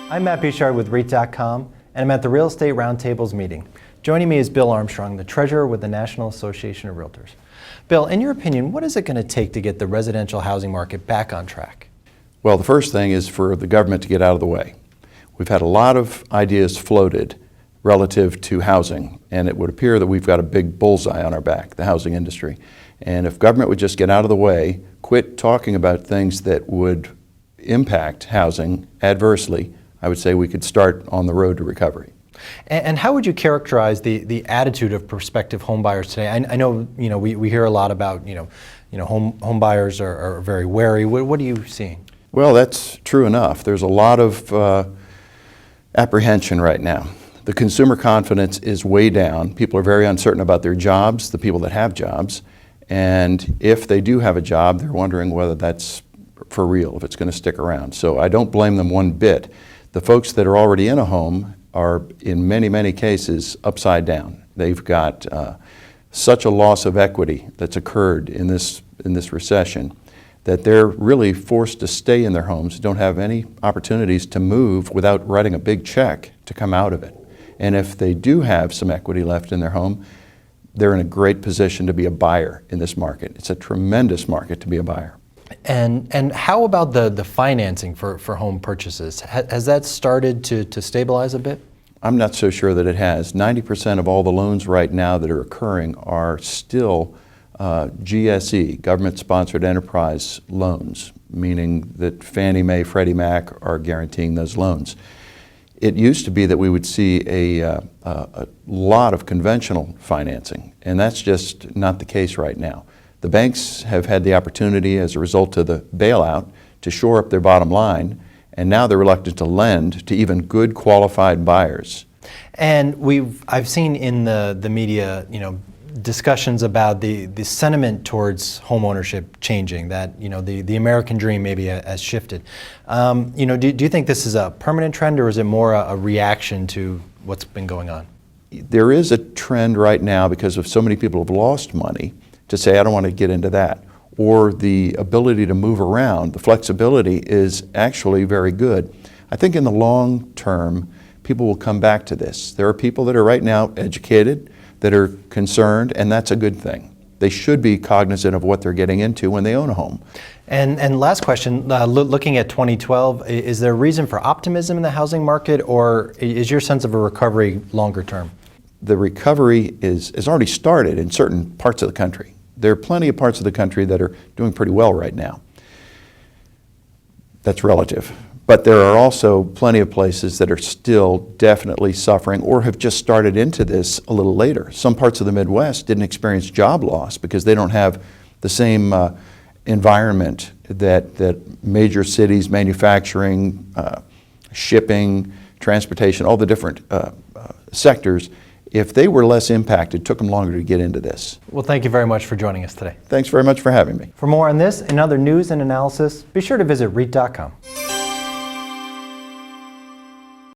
I'm Matt Bouchard with REIT.com, and I'm at the Real Estate Roundtables meeting. Joining me is Bill Armstrong, the Treasurer with the National Association of Realtors. Bill, in your opinion, what is it going to take to get the residential housing market back on track? Well, the first thing is for the government to get out of the way. We've had a lot of ideas floated relative to housing, and it would appear that we've got a big bullseye on our back, the housing industry. And if government would just get out of the way, quit talking about things that would impact housing adversely, I would say we could start on the road to recovery. And how would you characterize the attitude of prospective home buyers today? I know we hear a lot about home buyers are very wary. What are you seeing? Well, that's true enough. There's a lot of apprehension right now. The consumer confidence is way down. People are very uncertain about their jobs, the people that have jobs, and if they do have a job, they're wondering whether that's for real, if it's going to stick around. So I don't blame them one bit. The folks that are already in a home are, in many, many cases, upside down. They've got such a loss of equity that's occurred in this recession that they're really forced to stay in their homes, don't have any opportunities to move without writing a big check to come out of it. And if they do have some equity left in their home, they're in a great position to be a buyer in this market. It's a tremendous market to be a buyer. And how about the financing for home purchases? Has that started to stabilize a bit? I'm not so sure that it has. 90% of all the loans right now that are occurring are still GSE, government-sponsored enterprise loans, meaning that Fannie Mae, Freddie Mac are guaranteeing those loans. It used to be that we would see a lot of conventional financing, and that's just not the case right now. The banks have had the opportunity, as a result of the bailout, to shore up their bottom line, and now they're reluctant to lend to even good qualified buyers. And I've seen in the media, discussions about the sentiment towards home ownership changing, that the American dream maybe has shifted. Do you think this is a permanent trend, or is it more a reaction to what's been going on? There is a trend right now, because of so many people have lost money, to say, I don't want to get into that. Or the ability to move around, the flexibility is actually very good. I think in the long term, people will come back to this. There are people that are right now educated, that are concerned, and that's a good thing. They should be cognizant of what they're getting into when they own a home. And last question, looking at 2012, is there a reason for optimism in the housing market, or is your sense of a recovery longer term? The recovery has already started in certain parts of the country. There are plenty of parts of the country that are doing pretty well right now. That's relative. But there are also plenty of places that are still definitely suffering, or have just started into this a little later. Some parts of the Midwest didn't experience job loss because they don't have the same environment that major cities, manufacturing, shipping, transportation, all the different sectors, if they were less impacted, it took them longer to get into this. Well, thank you very much for joining us today. Thanks very much for having me. For more on this and other news and analysis, be sure to visit REIT.com.